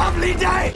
lovely day!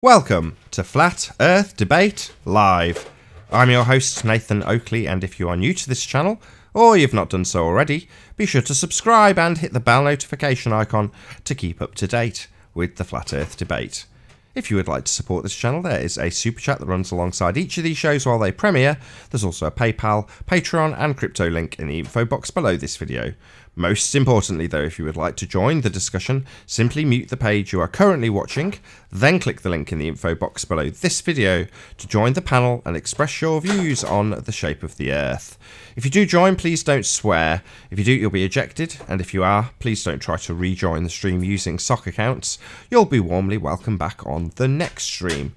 Welcome to Flat Earth Debate Live. I'm your host Nathan Oakley, and if you are new to this channel, or you've not done so already, be sure to subscribe and hit the bell notification icon to keep up to date with the Flat Earth Debate. If you would like to support this channel, there is a super chat that runs alongside each of these shows while they premiere. There's also a PayPal, Patreon and crypto link in the info box below this video. Most importantly though, if you would like to join the discussion, simply mute the page you are currently watching, then click the link in the info box below this video to join the panel and express your views on the shape of the Earth. If you do join, please don't swear. If you do, you'll be ejected, and if you are, please don't try to rejoin the stream using sock accounts. You'll be warmly welcomed back on the next stream.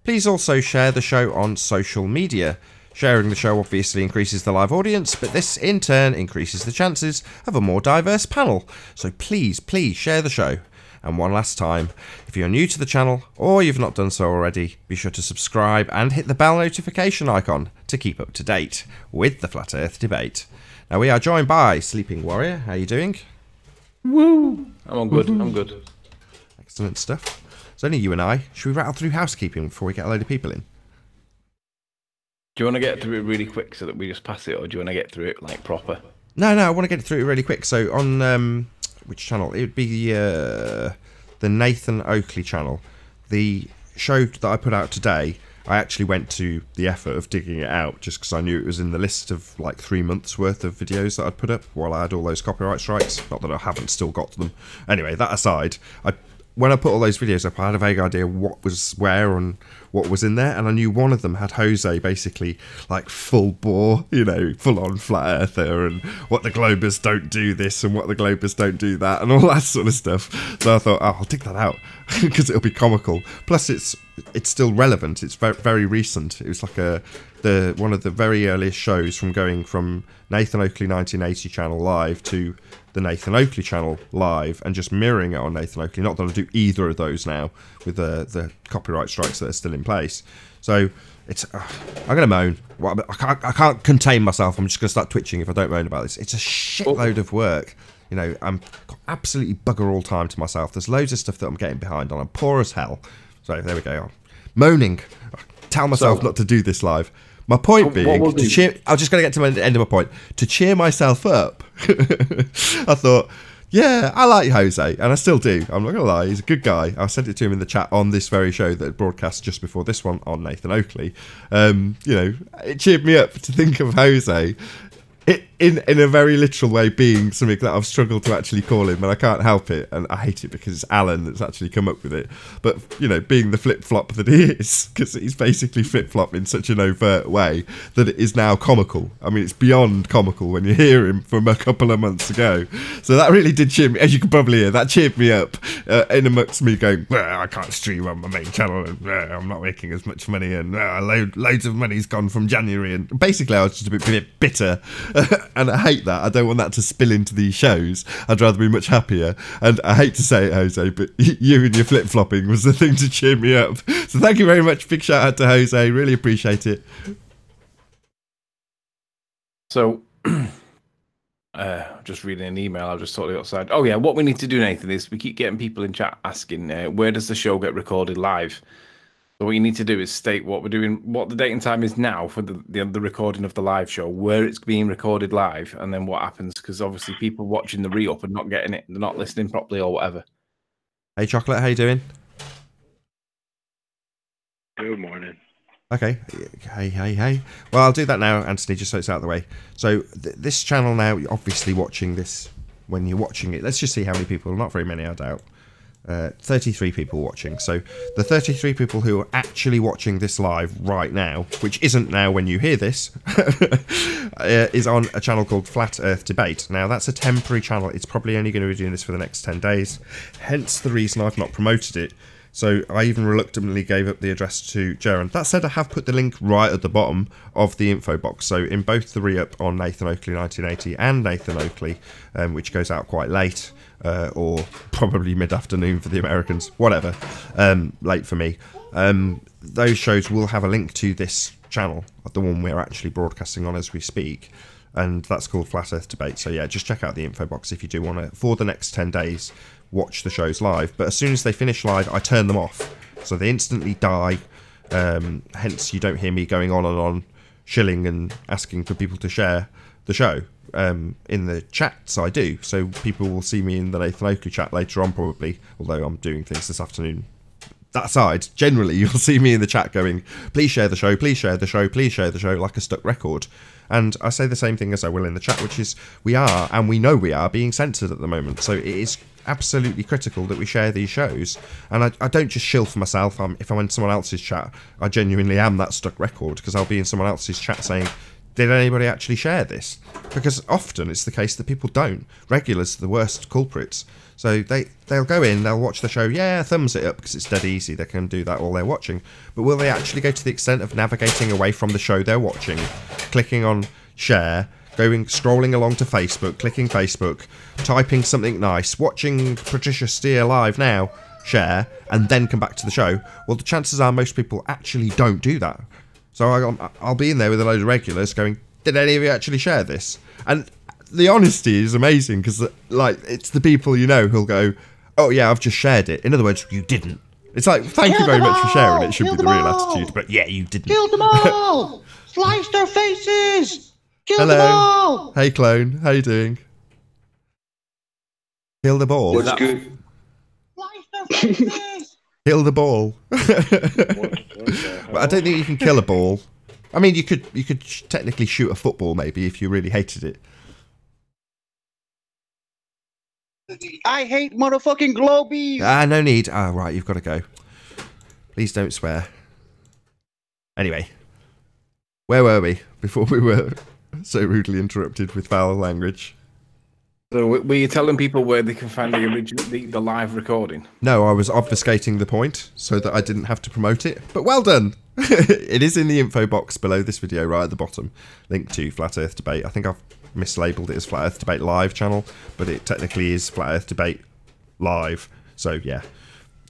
Please also share the show on social media. Sharing the show obviously increases the live audience, but this in turn increases the chances of a more diverse panel. So please share the show. And one last time, if you're new to the channel or you've not done so already, be sure to subscribe and hit the bell notification icon to keep up to date with the Flat Earth Debate. Now we are joined by Sleeping Warrior. How are you doing? Woo! I'm good. I'm good. Excellent stuff. It's only you and I. Should we rattle through housekeeping before we get a load of people in? Do you want to get through it really quick so that we just pass it, or do you want to get through it like proper? No, I want to get through it really quick. So on which channel? It would be the Nathan Oakley channel. The show that I put out today, I actually went to the effort of digging it out just because I knew it was in the list of like 3 months worth of videos that I'd put up while I had all those copyright strikes. Not that I haven't still got them. Anyway, that aside, when I put all those videos up, I had a vague idea what was where and what was in there, and I knew one of them had Jose basically like full bore, you know, full on flat earther, and what the Globers don't do this and what the Globers don't do that, and all that sort of stuff. So I thought, oh, I'll dig that out because it'll be comical. Plus, it's still relevant. It's very, very recent. It was like one of the very earliest shows from going from Nathan Oakley 1980 channel live to the Nathan Oakley channel live, and just mirroring it on Nathan Oakley. Not that I do either of those now with the copyright strikes that are still in place. So it's I'm gonna moan. Well, I can't contain myself. I'm just gonna start twitching if I don't moan about this. It's a shitload of work. You know, I'm absolutely bugger all time to myself. There's loads of stuff that I'm getting behind on. I'm poor as hell. So there we go. I'm moaning. I tell myself not to do this live. My point being, to cheer, I'm just going to get to the end of my point. To cheer myself up, I thought, yeah, I like Jose, and I still do. I'm not going to lie, he's a good guy. I sent it to him in the chat on this very show that broadcast just before this one on Nathan Oakley. You know, it cheered me up to think of Jose in a very literal way being something that I've struggled to actually call him, and I can't help it, and I hate it because it's Alan that's actually come up with it. But, you know, being the flip-flop that he is, because he's basically flip-flop in such an overt way that it is now comical. I mean, it's beyond comical when you hear him from a couple of months ago. So that really did cheer me, as you can probably hear, that cheered me up in amongst me going, well, I can't stream on my main channel, and I'm not making as much money, and loads of money's gone from January, and basically I was just a bit bitter, and I hate that. I don't want that to spill into these shows. I'd rather be much happier. And I hate to say it, Jose, but you and your flip-flopping was the thing to cheer me up. So thank you very much. Big shout out to Jose. Really appreciate it. So, just reading an email, I just totally outside. Oh yeah, what we need to do, Nathan, is we keep getting people in chat asking, where does the show get recorded live? So what you need to do is state what we're doing, what the date and time is now for the recording of the live show, where it's being recorded live, and then what happens, because obviously people watching the re-up and not getting it, they're not listening properly or whatever. Hey Chocolate, how you doing? Good morning. Okay, hey. Well, I'll do that now, Anthony, just so it's out of the way. So this channel now, you're obviously watching this when you're watching it. Let's just see how many people, not very many I doubt. 33 people watching. So the 33 people who are actually watching this live right now, which isn't now when you hear this, is on a channel called Flat Earth Debate. Now that's a temporary channel. It's probably only going to be doing this for the next 10 days. Hence the reason I've not promoted it. So I even reluctantly gave up the address to Jaron. That said, I have put the link right at the bottom of the info box. So in both the re-up on Nathan Oakley 1980 and Nathan Oakley, which goes out quite late, or probably mid-afternoon for the Americans, whatever, late for me. Those shows will have a link to this channel, the one we're actually broadcasting on as we speak, and that's called Flat Earth Debate. So yeah, just check out the info box if you do want to, for the next 10 days, watch the shows live. But as soon as they finish live, I turn them off, so they instantly die. Hence, you don't hear me going on and on, shilling and asking for people to share the show. In the chats I do, so people will see me in the Nathan Oakley chat later on probably, although I'm doing things this afternoon. That aside, generally you'll see me in the chat going, please share the show, please share the show, please share the show, like a stuck record. And I say the same thing as I will in the chat, which is we are, and we know we are, being censored at the moment, so it is absolutely critical that we share these shows. And I don't just shill for myself. If I'm in someone else's chat, I genuinely am that stuck record, because I'll be in someone else's chat saying, did anybody actually share this? Because often it's the case that people don't. Regulars are the worst culprits. So they'll go in, they'll watch the show, yeah, thumbs it up because it's dead easy, they can do that while they're watching. But will they actually go to the extent of navigating away from the show they're watching, clicking on share, scrolling along to Facebook, clicking Facebook, typing something nice, watching Patricia Steer live now, share, and then come back to the show? Well, the chances are most people actually don't do that. So I'll be in there with a load of regulars going, did any of you actually share this? And the honesty is amazing, because like, it's the people you know who'll go, oh yeah, I've just shared it. In other words, you didn't. It's like, thank you very much for sharing. It should be the real attitude, but yeah, you didn't. Kill them all! Slice their faces! Kill them all! Hey clone, how you doing? Kill the ball. What's good? Slice their faces! Kill the ball. But I don't think you can kill a ball. I mean, you could technically shoot a football maybe if you really hated it. I hate motherfucking globies! No need. Right, you've got to go. Please don't swear. Anyway, where were we before we were so rudely interrupted with foul language? So were you telling people where they can find the original, the live recording? No, I was obfuscating the point so that I didn't have to promote it. But well done! It is in the info box below this video, right at the bottom. Link to Flat Earth Debate. I think I've mislabeled it as Flat Earth Debate Live channel, but it technically is Flat Earth Debate Live. So yeah.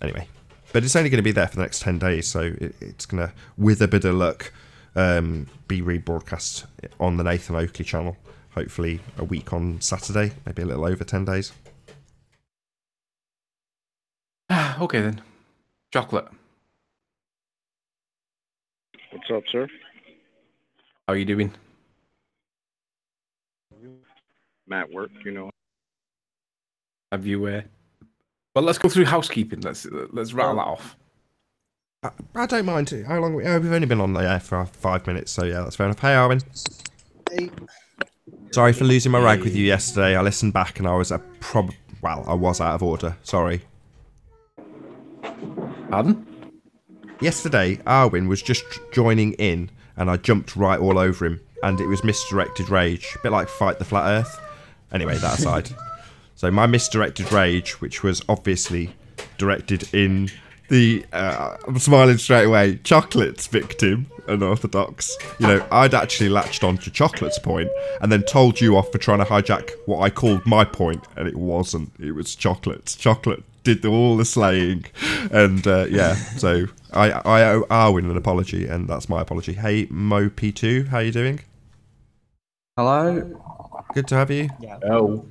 Anyway, but it's only going to be there for the next 10 days, so it's going to, with a bit of luck, be rebroadcast on the Nathan Oakley channel. Hopefully a week on Saturday, maybe a little over 10 days. Okay then. Chocolate. What's up, sir? How are you doing? I'm at work, you know. Have you? Well, let's go through housekeeping. Let's rattle that off. I don't mind. How long? We've only been on the air for 5 minutes, so yeah, that's fair enough. Hey, Arwen. Hey. Sorry for losing my rag with you yesterday. I listened back and I was I was out of order. Sorry. Pardon? Yesterday, Arwen was just joining in and I jumped right all over him, and it was misdirected rage. A bit like Fight the Flat Earth. Anyway, that aside. So my misdirected rage, which was obviously directed in the, I'm smiling straight away, Chocolate's victim, unorthodox. You know, I'd actually latched on to Chocolate's point and then told you off for trying to hijack what I called my point, and it wasn't. It was Chocolate's. Chocolate did all the slaying, and yeah, so I owe Arwen an apology, and that's my apology. Hey, Mo P2, how you doing? Hello. Good to have you. Yeah. No.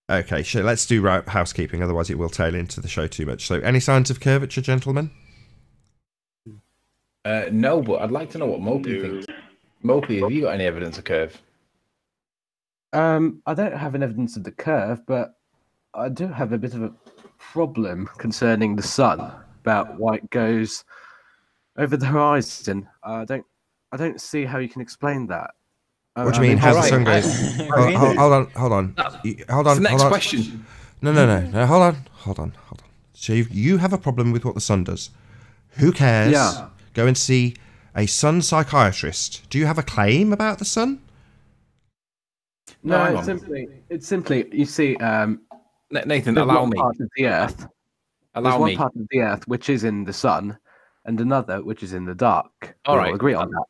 Okay, so let's do housekeeping, otherwise it will tail into the show too much. So, any signs of curvature, gentlemen? No, but I'd like to know what Mopey thinks. Mopey, have you got any evidence of curve? I don't have an evidence of the curve, but I do have a bit of a problem concerning the sun, about why it goes over the horizon. I don't see how you can explain that. What do you mean? How the sun goes? Hold on. Hold on. The next question. No. Hold on. So you have a problem with what the sun does. Who cares? Yeah. Go and see a sun psychiatrist. Do you have a claim about the sun? No, it's simply you see. Nathan, there's allow one me. part of the Earth. Allow There's one me. part of the Earth which is in the sun, and another which is in the dark. All We'll right. agree on that.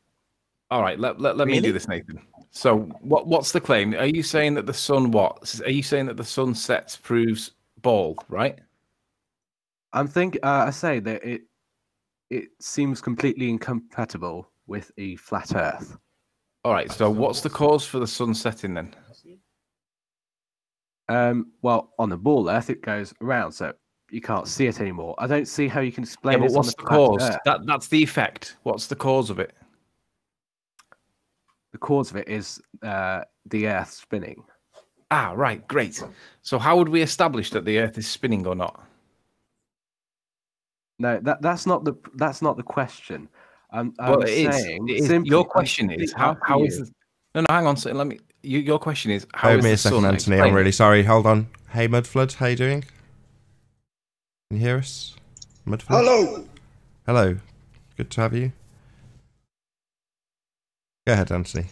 All right, let me do this, Nathan. So, what's the claim? Are you saying that the sun Are you saying that the sun sets proves ball, right? I say that it seems completely incompatible with a flat Earth. All right. So what's the cause for the sun setting then? Well, on the ball Earth, it goes around, so you can't see it anymore. I don't see how you can Yeah, explain but this what's on the the flat cause? Earth. That's the effect. What's the cause of it? The cause of it is the Earth spinning. Ah, right. Great. So how would we establish that the Earth is spinning or not? No, that's not the question. I'm Well, it is. saying It is. simply. Your question is how is you. the, no, hang on. So let me. Your question is how Hold is me the a second, sun Anthony. I'm explained? really sorry. Hold on. Hey, Mudflood. How you doing? Can you hear us? Mudflood? Hello. Hello. Good to have you. Go ahead, Anthony.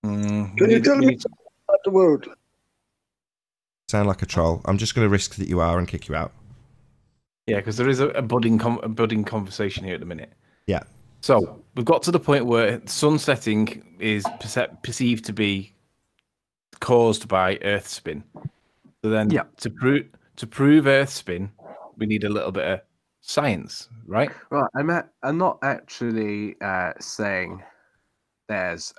Can you tell me about the word? Sound like a troll. I'm just going to risk that you are and kick you out. Yeah, because there is a budding conversation here at the minute. Yeah. So we've got to the point where sun setting is perceived to be caused by Earth spin. So then, Yeah. to prove Earth spin, we need a little bit of science, right? Right, I'm not actually saying there's.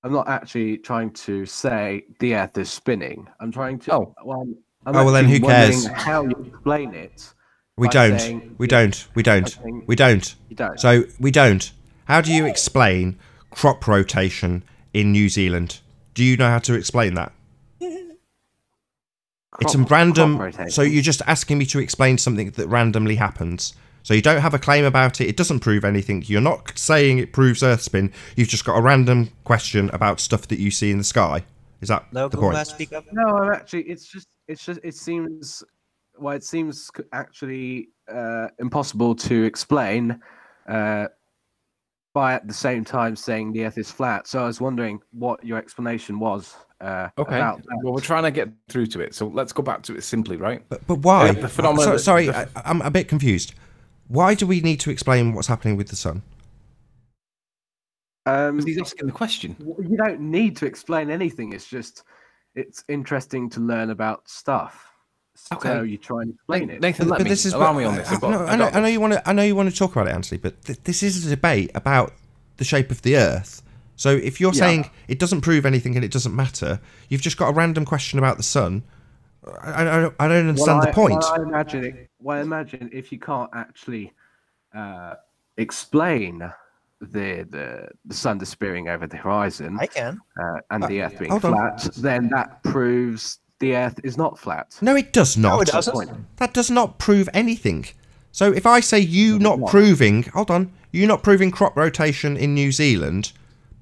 I'm not actually trying to say the Earth is spinning. I'm trying to. Oh. Well, I'm Oh, well, then actually who cares? wondering how you explain it. We by don't. saying We it- don't. We don't. saying- We don't. You don't. So we don't. How do you explain crop rotation in New Zealand? Do you know how to explain that? It's a Crop random. rotation. So you're just asking me to explain something that randomly happens. So you don't have a claim about it. It doesn't prove anything. You're not saying it proves Earth spin. You've just got a random question about stuff that you see in the sky. Is that the point? Speak up. No, I'm actually. It seems. Well, it seems actually impossible to explain. By at the same time saying the Earth is flat. So I was wondering what your explanation was. Okay. About that. Well, we're trying to get through to it, so let's go back to it simply, right? But why? The phenomenon- Sorry, I'm a bit confused. Why do we need to explain what's happening with the sun? Because he's asking the question. You don't need to explain anything. It's interesting to learn about stuff. So Okay. you try and explain it. Nathan, let me allow me on this. I know you want to. I know you want to talk about it, Anthony. But this is a debate about the shape of the Earth. So if you're saying it doesn't prove anything and it doesn't matter, you've just got a random question about the sun. I don't understand the point. I imagine if you can't actually explain the sun disappearing over the horizon, I can. and the Earth being hold on. flat, then that proves the Earth is not flat. No, it does not. No, it doesn't. That does not prove anything. So if I say you not proving, hold on, you not proving crop rotation in New Zealand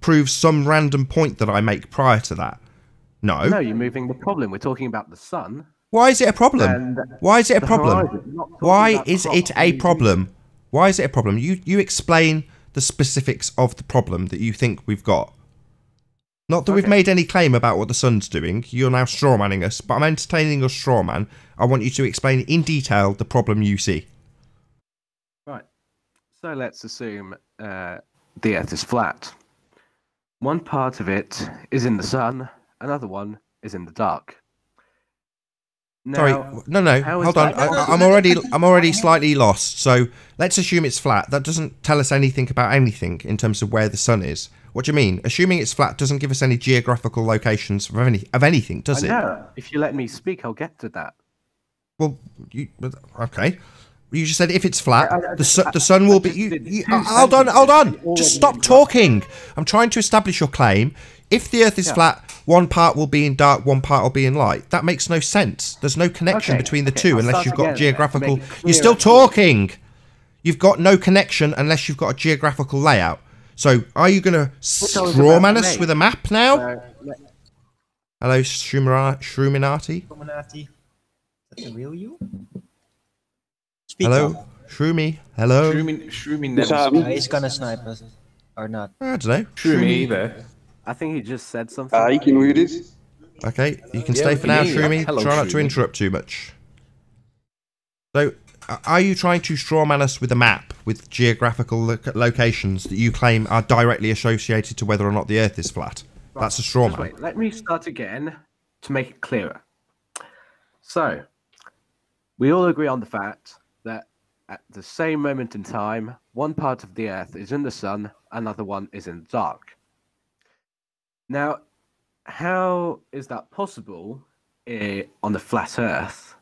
proves some random point that I make prior to that. No. No, you're moving the problem. We're talking about the sun. Why is it a problem? And Why is it a the problem? horizon, not talking Why about is crop it a rotation. problem? Why is it a problem? You explain the specifics of the problem that you think we've got. Not that we've Okay. made any claim about what the sun's doing. You're now strawmanning us, but I'm entertaining your strawman. I want you to explain in detail the problem you see. Right. So let's assume the Earth is flat. One part of it is in the sun, another one is in the dark. Sorry, Now, no, how is hold on. that- I'm already slightly lost. So let's assume it's flat. That doesn't tell us anything about anything in terms of where the sun is. What do you mean? Assuming it's flat doesn't give us any geographical locations of anything, does I it? know. If you let me speak, I'll get to that. Well, okay. You just said if it's flat, I the sun will be. Hold on. Just stop talking. I'm trying to establish your claim. If the Earth is flat, one part will be in dark, one part will be in light. That makes no sense. There's no connection Okay, between the okay, two I'll unless start you've got again, geographical. make it You're still clearer. talking. You've got no connection unless you've got a geographical layout. So, are you going to strawman us with a map now? Hello, Shruminati. Illuminati. Is that the real you? Speak Hello, up. Shroomy. Hello. Shroomy never happening? speaks. He's gonna snipe us. Or not. I don't know. Shroomy either. I think he just said something. I can read it. Okay, you can Yeah, stay we for can now, hear you. Shroomy. Hello, Try not to Shroomy. interrupt too much. So, are you trying to strawman us with a map with geographical locations that you claim are directly associated to whether or not the Earth is flat? That's a Just strawman. wait, let me start again to make it clearer. So, We all agree on the fact that at the same moment in time, one part of the Earth is in the sun, another one is in the dark. Now, how is that possible on the flat Earth?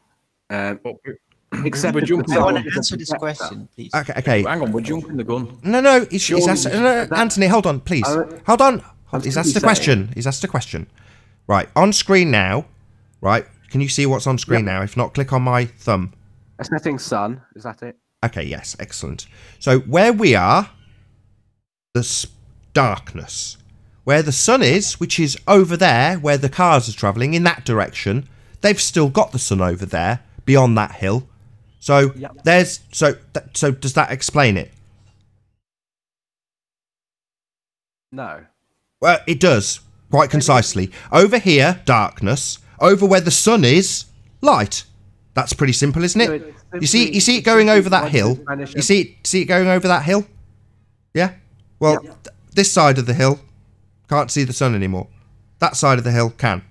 Except We're jumping I want sun to is answer a this projector. question, please. Okay. Hang on, we're jumping the gun. No. He's asked, no, Anthony, hold on, please. Hold on. He's asked a question. He's asked a question. Right, on screen now. Right, can you see what's on screen now? If not, click on my thumb. A setting sun, is that it? Okay, yes, excellent. So where we are, there's darkness. Where the sun is, which is over there, where the cars are travelling, in that direction, they've still got the sun over there, beyond that hill. So there's so does that explain it? No. Well, it does, quite concisely. Over here, darkness. Over where the sun is, light. That's pretty simple, isn't it? You see it going over that hill? You see it going over that hill? Yeah? Well, this side of the hill can't see the sun anymore. That side of the hill can.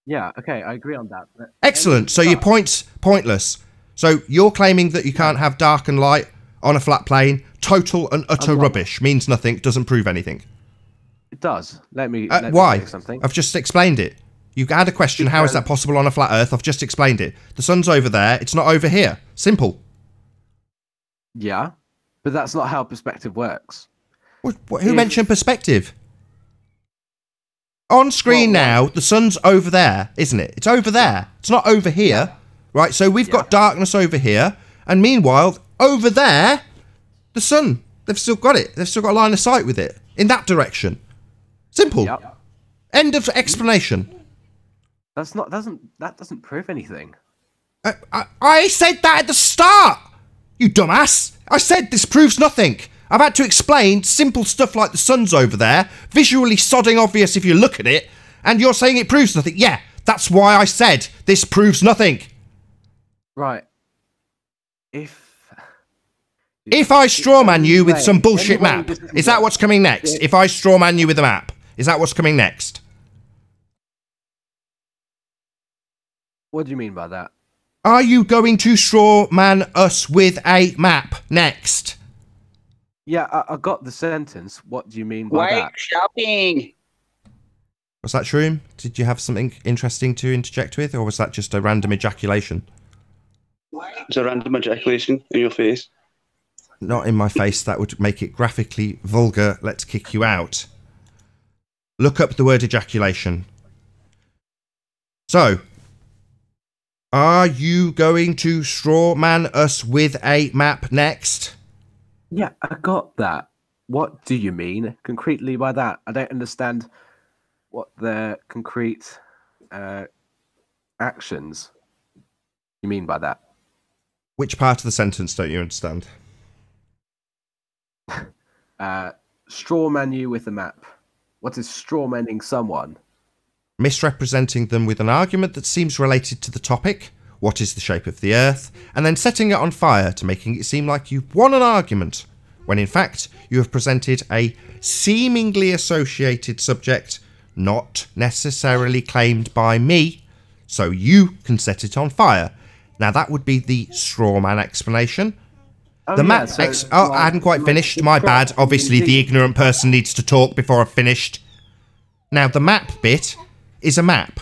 Yeah, okay, I agree on that. Excellent. So your point's pointless. So you're claiming that you can't have dark and light on a flat plane. Total and utter rubbish. Means nothing. Doesn't prove anything. It does. Let me why? say something. I've just explained it. You had a question. How is that possible on a flat Earth? I've just explained it. The sun's over there. It's not over here. Simple. Yeah, but that's not how perspective works. Who mentioned perspective? On screen now, the sun's over there, isn't it? It's over there. It's not over here. Right, so we've got darkness over here. And meanwhile, over there, the sun. They've still got it. They've still got a line of sight with it. In that direction. Simple. Yep. End of explanation. That doesn't prove anything. I said that at the start, you dumbass. I said this proves nothing. I've had to explain simple stuff like the sun's over there, visually sodding obvious if you look at it, and you're saying it proves nothing. Yeah, that's why I said this proves nothing. Right. If I strawman you with some bullshit map, is that what's coming next? If I strawman you with a map, is that what's coming next? What do you mean by that? Are you going to strawman us with a map next? Yeah, I got the sentence. What do you mean by that? Shopping. Was that Shroom? Did you have something interesting to interject with, or was that just a random ejaculation? It's a random ejaculation in your face. Not in my face. That would make it graphically vulgar. Let's kick you out. Look up the word ejaculation. So, are you going to strawman us with a map next? Yeah, I got that. What do you mean concretely by that? I don't understand what the concrete actions you mean by that. Which part of the sentence don't you understand? Strawman you with a map. What is strawmanning someone? Misrepresenting them with an argument that seems related to the topic, what is the shape of the Earth, and then setting it on fire to making it seem like you've won an argument, when in fact you have presented a seemingly associated subject, not necessarily claimed by me, so you can set it on fire. Now that would be the strawman explanation. The map I hadn't quite finished, my bad. Obviously the ignorant person needs to talk before I've finished. Now the map bit is a map.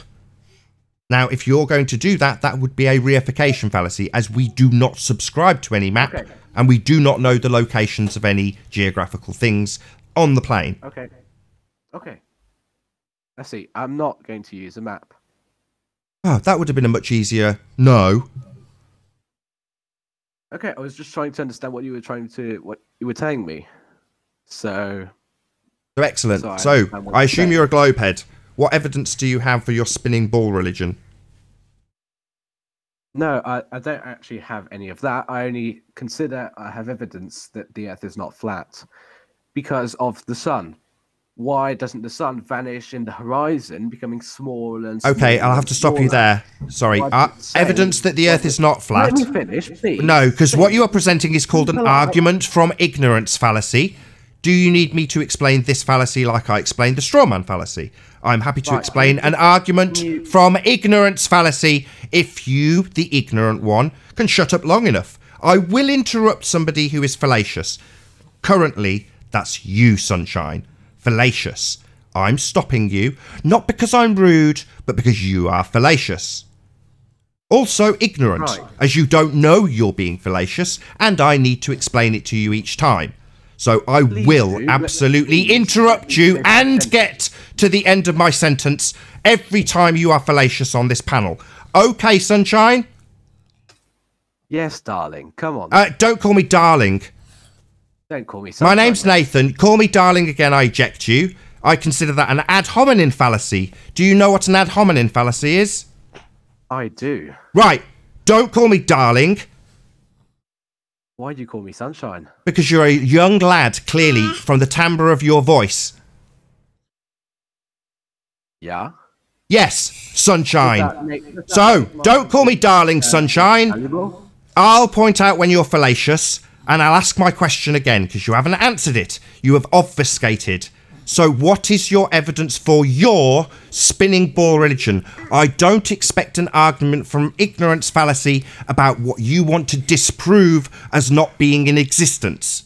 Now, if you're going to do that, that would be a reification fallacy, as we do not subscribe to any map, and we do not know the locations of any geographical things on the plane. Okay. I see. I'm not going to use a map. Oh, that would have been a much easier no. Okay, I was just trying to understand what you were telling me. So Excellent. So I assume you're a globehead. What evidence do you have for your spinning ball religion? No, I don't actually have any of that. I only consider I have evidence that the Earth is not flat because of the sun. Why doesn't the sun vanish in the horizon, becoming smaller and smaller? Okay, I'll have to stop you there. Sorry. Evidence that the Earth is not flat. Let me finish, please. No, because what you are presenting is called an argument from ignorance fallacy. Do you need me to explain this fallacy like I explained the strawman fallacy? I'm happy to Right. explain an argument from ignorance fallacy if you, the ignorant one, can shut up long enough. I will interrupt somebody who is fallacious. Currently, that's you, Sunshine. Fallacious. I'm stopping you, not because I'm rude, but because you are fallacious. Also ignorant, Right. as you don't know you're being fallacious, and I need to explain it to you each time. So I Please will do. absolutely Please. interrupt you Please. and get to the end of my sentence every time you are fallacious on this panel. Okay, Sunshine? Yes, darling. Come on. Don't call me darling. Don't call me My Sunshine. name's Nathan. Call me darling again, I eject you. I consider that an ad hominem fallacy. Do you know what an ad hominem fallacy is? I do. Right. Don't call me darling, Why do you call me Sunshine? because you're a young lad, clearly, from the timbre of your voice. Yeah. Yes, Sunshine. Does that So, make my don't call me darling, Sunshine. valuable? I'll point out when you're fallacious, and I'll ask my question again, because you haven't answered it. You have obfuscated. So what is your evidence for your spinning ball religion? I don't expect an argument from ignorance fallacy about what you want to disprove as not being in existence.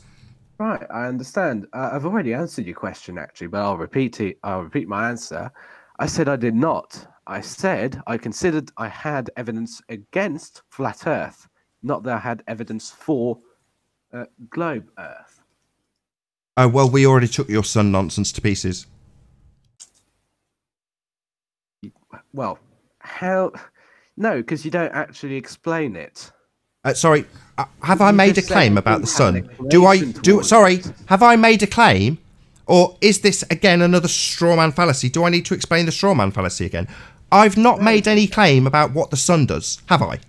Right, I understand. I've already answered your question, actually, but I'll repeat it. I'll repeat my answer. I said I did not. I said I considered I had evidence against flat Earth, not that I had evidence for globe Earth. Oh, well, we already took your sun nonsense to pieces. Well, how? No, because you don't actually explain it. Sorry, have I You made a just said claim you about the didn't have an sun? Do I explanation do? towards Sorry, it. have I made a claim, or is this again another straw man fallacy? Do I need to explain the straw man fallacy again? I've not made any claim about what the sun does, have I?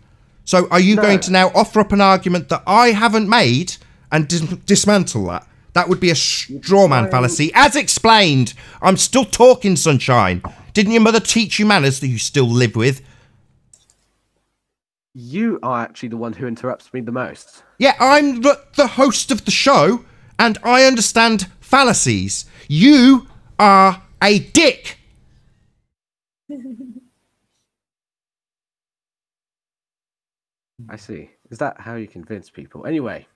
So are you No. going to now offer up an argument that I haven't made and dismantle that? That would be a straw man fallacy, as explained. I'm still talking, Sunshine. Didn't your mother teach you manners that you still live with? You are actually the one who interrupts me the most. Yeah, I'm the host of the show, and I understand fallacies. You are a dick. I see. Is that how you convince people? Anyway,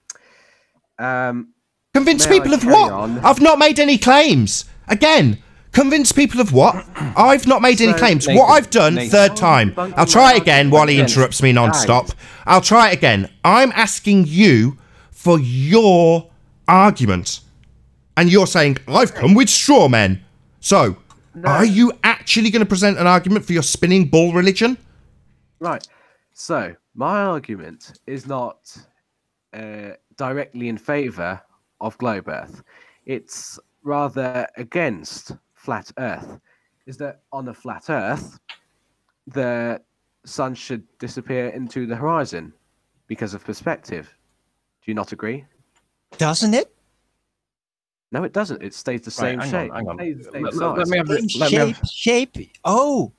Convince May I people of carry what? on? I've not made any claims. Again, convince people of what? I've not made any So, claims. Nathan, What I've done, Nathan. third time. I'll try it again while he Again. interrupts me non-stop. Guys. I'll try it again. I'm asking you for your argument. And you're saying, I've come with straw men. So, are you actually going to present an argument for your spinning ball religion? right. So my argument is not directly in favour of globe Earth. It's rather against flat Earth. Is that on a flat Earth, the sun should disappear into the horizon because of perspective. Do you not agree? Doesn't it? No, it doesn't. It stays the same Hang shape. on, hang on. It stays the same Let size. me have Same let me have- shape. Oh,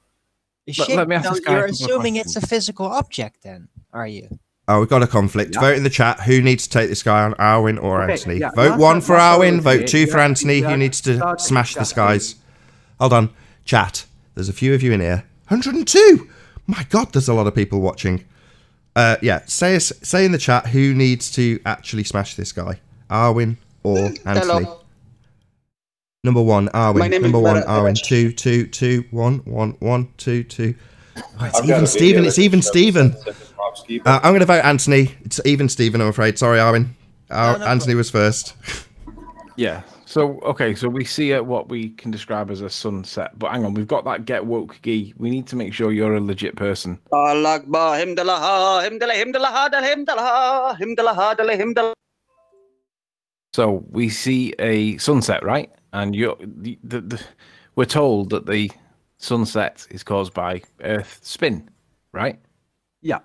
the Let- shape. let me ask no, this guy a you're couple of assuming it's a questions. physical object, then, are you? Oh, we've got a conflict. Yeah. Vote in the chat. Who needs to take this guy on, Arwin or Okay, Anthony? yeah, Vote last 1 time- for last time Arwin. was Vote here, 2 for yeah, Anthony. yeah, Who needs to started smash this, discussing- guys? Hold on. Chat. There's a few of you in here. 102! My God, there's a lot of people watching. Yeah, say in the chat who needs to actually smash this guy. Arwin or Anthony? Hello. Number 1, Arwin. My name is Number 1, Barat. Arwin. 2, 2, 2, 1, 1, 1, 2, 2. Oh, it's I've got even a Steven. video It's that even shows Steven. the Swarovski, but I'm going to vote Anthony. It's even Steven, I'm afraid. Sorry, Arwin. no Anthony was first. Yeah. So okay, so we see what we can describe as a sunset. But hang on, we've got that get woke gee. We need to make sure you're a legit person. Allah Akbar, himdalaha, himdalaha, himdalaha, himdalaha, himdalaha. So we see a sunset, right? And we're told that the sunset is caused by Earth spin, right? Yeah.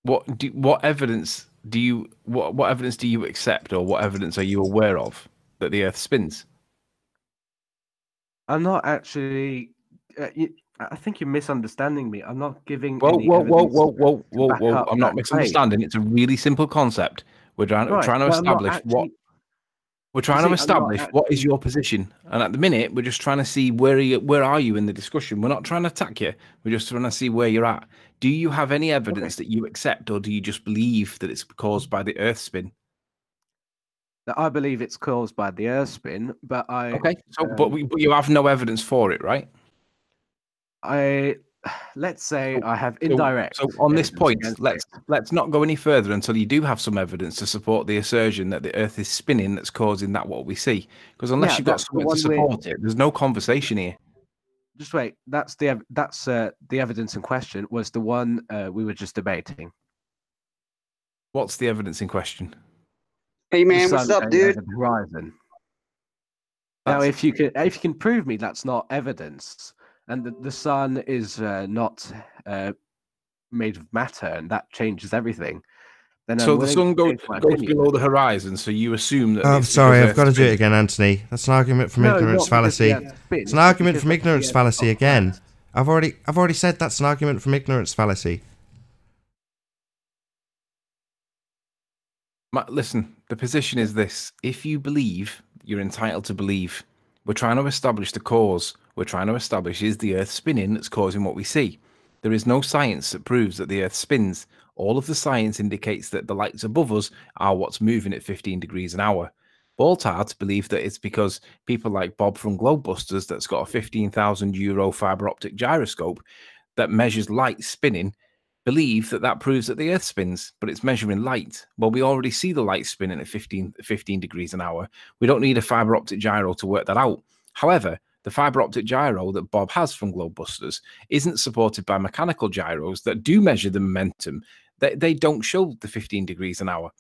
What evidence do you what evidence do you accept, or what evidence are you aware of that the Earth spins? I'm not actually. I think you're misunderstanding me. I'm not giving. Whoa, any whoa, whoa, evidence whoa, whoa, to whoa, back whoa! up I'm not that misunderstanding. It's a really simple concept. We're trying claim. Right, to but I'm not establish what. actually- We're trying to establish what is your position, and at the minute we're just trying to see where are you in the discussion. We're not trying to attack you. We're just trying to see where you're at. Do you have any evidence that you accept, or do you just believe that it's caused by the Earth spin? I believe it's caused by the Earth spin, but but you have no evidence for it, right? Let's say I have indirect. So on this point, let's not go any further until you do have some evidence to support the assertion that the Earth is spinning that's causing that what we see. Because unless you've got something to support it, there's no conversation here. Just wait. That's the evidence in question was the one we were just debating. What's the evidence in question? Hey man, what's up, dude? Horizon. Now, if you can prove me that's not evidence, and the sun is not made of matter, and that changes everything. Then so the sun goes below the horizon. So you assume that. I'm sorry, I've got to do it again, Anthony. That's an argument from ignorance fallacy. It's an argument from ignorance fallacy again. I've already said that's an argument from ignorance fallacy. Listen, the position is this: if you believe, you're entitled to believe. We're trying to establish the cause. We're trying to establish is the Earth spinning that's causing what we see. There is no science that proves that the Earth spins. All of the science indicates that the lights above us are what's moving at 15 degrees an hour. Baltards believe that it's because people like Bob from Globebusters, that's got a €15,000 fibre optic gyroscope that measures light spinning, believe that that proves that the Earth spins, but it's measuring light. Well, we already see the light spinning at 15 degrees an hour. We don't need a fibre optic gyro to work that out. However, the fibre optic gyro that Bob has from Globebusters isn't supported by mechanical gyros that do measure the momentum. They don't show the 15 degrees an hour.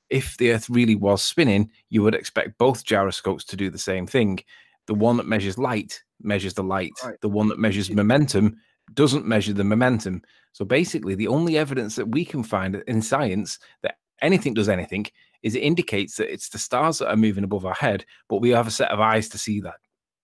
If the Earth really was spinning, you would expect both gyroscopes to do the same thing. The one that measures light measures the light. Right. The one that measures momentum doesn't measure the momentum. So basically, the only evidence that we can find in science that anything does anything is it indicates that it's the stars that are moving above our head, but we have a set of eyes to see that.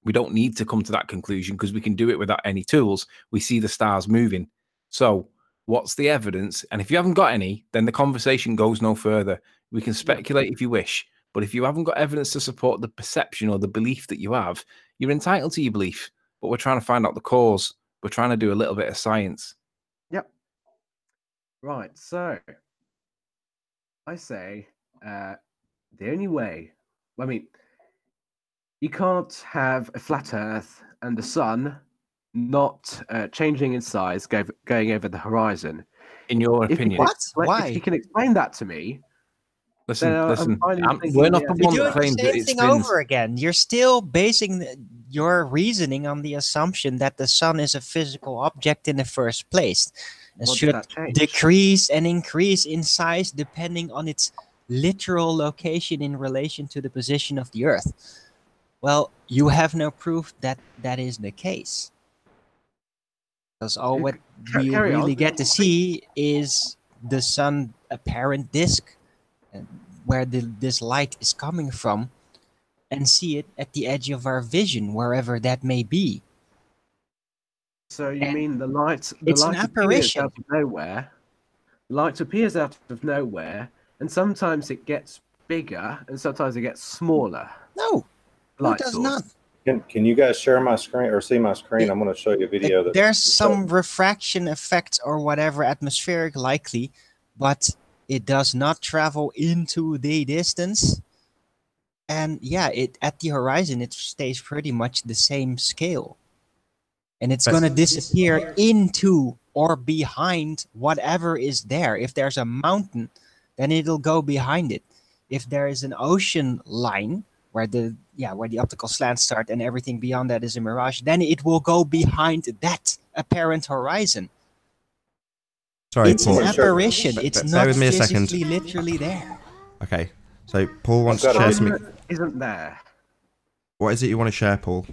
We don't need to come to that conclusion because we can do it without any tools. We see the stars moving. So what's the evidence? And if you haven't got any, then the conversation goes no further. We can speculate if you wish, but if you haven't got evidence to support the perception or the belief that you have, you're entitled to your belief. But we're trying to find out the cause. We're trying to do a little bit of science. Yep. Right. So I say the only way, I mean, you can't have a flat Earth and the sun not changing in size going over the horizon. In your opinion. What? Why? If you can explain that to me. Listen, we're not the one that claims that it's over again. You're still basing your reasoning on the assumption that the sun is a physical object in the first place. It should decrease and increase in size depending on its literal location in relation to the position of the Earth. Well, you have no proof that that is the case. Because all what we really get to see is the sun apparent disk, where this light is coming from, and see it at the edge of our vision, wherever that may be. So you mean the light? It's an apparition. Out of nowhere. Light appears out of nowhere, and sometimes it gets bigger, and sometimes it gets smaller. No, it does not. Can you guys share my screen or see my screen? I'm going to show you a video. There's some refraction effects or whatever, atmospheric likely, but it does not travel into the distance. And yeah, at the horizon, it stays pretty much the same scale. And it's going to disappear into or behind whatever is there. If there's a mountain, then it'll go behind it. If there is an ocean line where the optical slants start and everything beyond that is a mirage, then it will go behind that apparent horizon. Sorry, it's Paul. An apparition. It's not with me physically, literally there. Okay, so Paul wants to share something. Isn't there? What is it you want to share, Paul?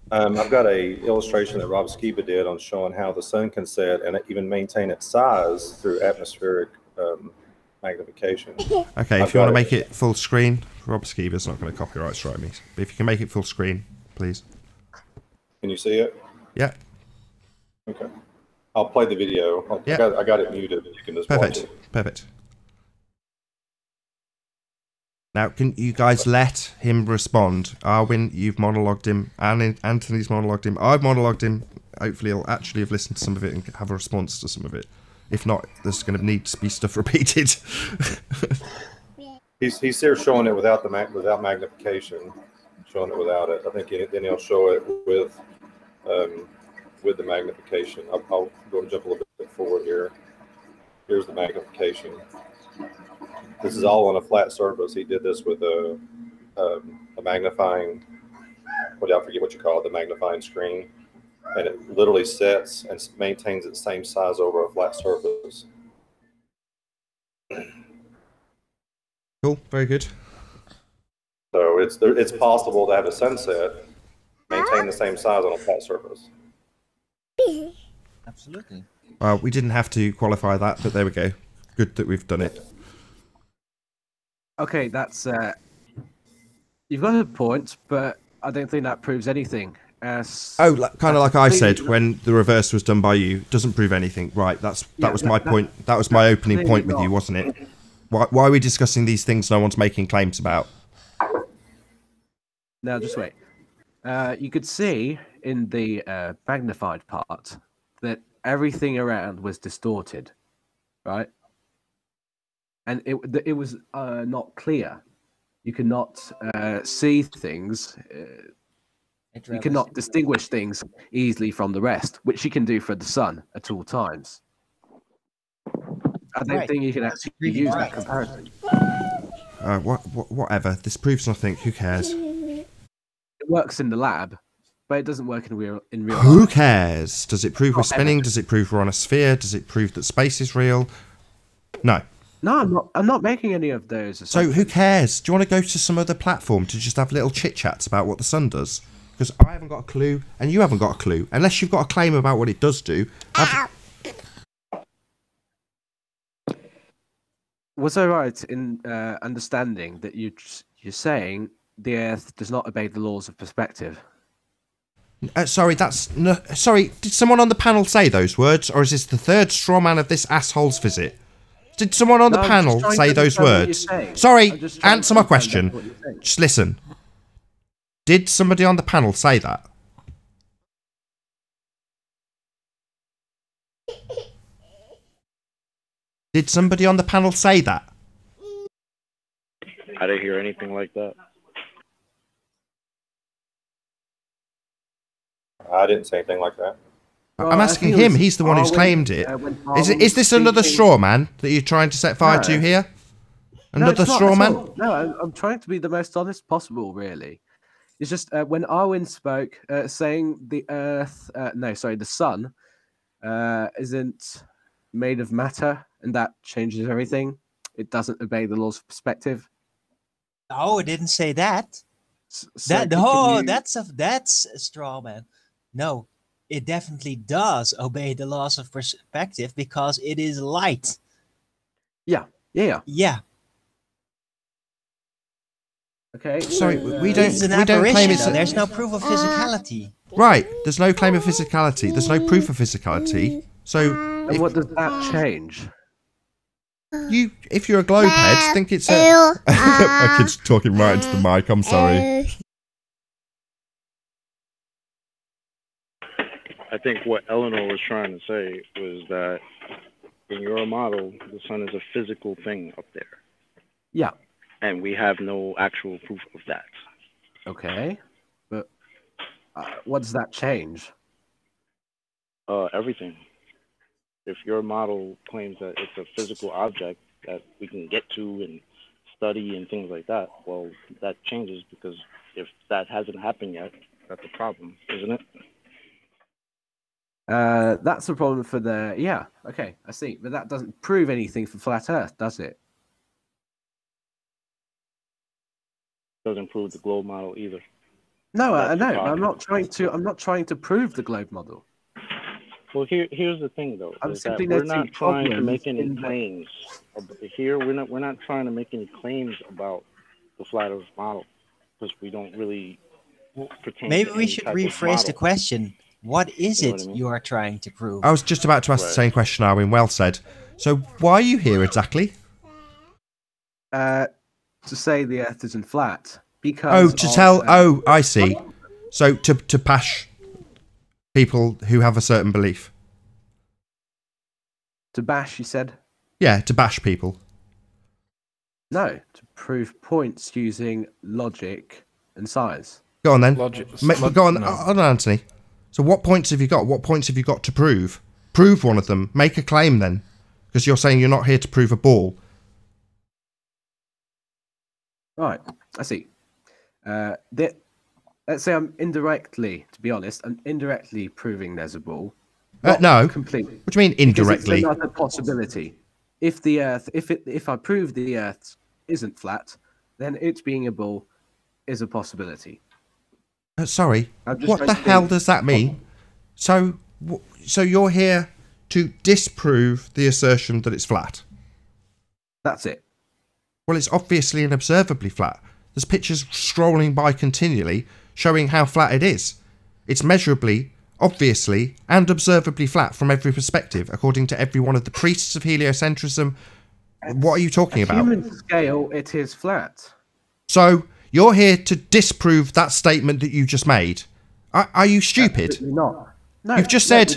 I've got a illustration that Rob Skiba did on showing how the sun can set and even maintain its size through atmospheric magnification. Okay, if you want to make it full screen, Rob Skiba's not going to copyright strike me. But if you can make it full screen, please. Can you see it? Yeah. Okay. I'll play the video. I got it muted. You can just watch it. Perfect. Now, can you guys let him respond? Arwin, you've monologued him. Anthony's monologued him. I've monologued him. Hopefully he'll actually have listened to some of it and have a response to some of it. If not, there's going to need to be stuff repeated. He's here showing it without without magnification, showing it without it. I think then he'll show it with the magnification. I'll go and jump a little bit forward here. Here's the magnification. This is all on a flat surface. He did this with a magnifying, I forget what you call it, the magnifying screen. And it literally sets and maintains its same size over a flat surface. Cool, very good. So it's possible to have a sunset maintain the same size on a flat surface. Absolutely. We didn't have to qualify that, but there we go. Good that we've done it. Okay, that's you've got a point, but I don't think that proves anything. Kind of like I said when the reverse was done by you, doesn't prove anything. Right, that was my point. That was my opening point with you, wasn't it? Why are we discussing these things no one's making claims about? Now, just wait. You could see in the magnified part that everything around was distorted, right? And it was not clear. You could not see things. You cannot distinguish things easily from the rest, which you can do for the sun at all times. I don't think you can actually use that comparison. Whatever. This proves nothing. Who cares? It works in the lab, but it doesn't work in real life. Who cares? Does it prove we're spinning? Does it prove we're on a sphere? Does it prove that space is real? No. No, I'm not making any of those. So who cares? Do you want to go to some other platform to just have little chit chats about what the sun does? Because I haven't got a clue, and you haven't got a clue. Unless you've got a claim about what it does do. Was I right in understanding that you're saying the Earth does not obey the laws of perspective? Sorry, sorry, did someone on the panel say those words? Or is this the third straw man of this asshole's visit? Did someone on the panel say those words? Sorry, answer my question. Just listen. Did somebody on the panel say that? Did somebody on the panel say that? I didn't hear anything like that. I didn't say anything like that. I'm asking him. He's the one who's claimed it. Is this another straw man that you're trying to set fire to here? Another straw man? No, I'm trying to be the most honest possible, really. It's just when Arwin spoke, saying the sun isn't made of matter, and that changes everything. It doesn't obey the laws of perspective. No, it didn't say that. That's a straw man. No, it definitely does obey the laws of perspective because it is light. Yeah. Okay. Sorry, we don't claim it's. There's no proof of physicality. Right. There's no claim of physicality. There's no proof of physicality. So. And what does that change? If you're a globe head, think it's a. My kid's talking right into the mic. I'm sorry. I think what Eleanor was trying to say was that in your model, the sun is a physical thing up there. Yeah. And we have no actual proof of that. Okay. But what does that change? Everything. If your model claims that it's a physical object that we can get to and study and things like that, well, that changes because if that hasn't happened yet, that's a problem, isn't it? That's a problem for the... Yeah, okay, I see. But that doesn't prove anything for Flat Earth, does it? Doesn't prove the globe model either. No, I'm not trying to prove the globe model. Well, here's the thing, though. We're not trying to make any claims. Here, we're not trying to make any claims about the flat Earth model because we don't really pertain. Maybe we should rephrase the question. What is it you are trying to prove? I was just about to ask the same question, Arwin. Well said. So, why are you here exactly? to say the Earth isn't flat because. Oh, to tell. I see. So to bash people who have a certain belief. To bash, you said? Yeah, to bash people. No, to prove points using logic and science. Go on then. Go on, Anthony. So what points have you got? What points have you got to prove? Prove one of them. Make a claim then. Because you're saying you're not here to prove a ball. Right, I see. Let's say I'm indirectly, to be honest, I'm indirectly proving there's a ball. No. Completely. What do you mean indirectly? Because it's another possibility. If I prove the Earth isn't flat, then it being a ball is a possibility. Sorry. What the hell does that mean? So you're here to disprove the assertion that it's flat? That's it. Well, it's obviously and observably flat. There's pictures scrolling by continually showing how flat it is. It's measurably, obviously, and observably flat from every perspective, according to every one of the priests of heliocentrism. What are you talking about? On a human scale, it is flat. So you're here to disprove that statement that you just made. Are you stupid? Absolutely not. No, you've just said.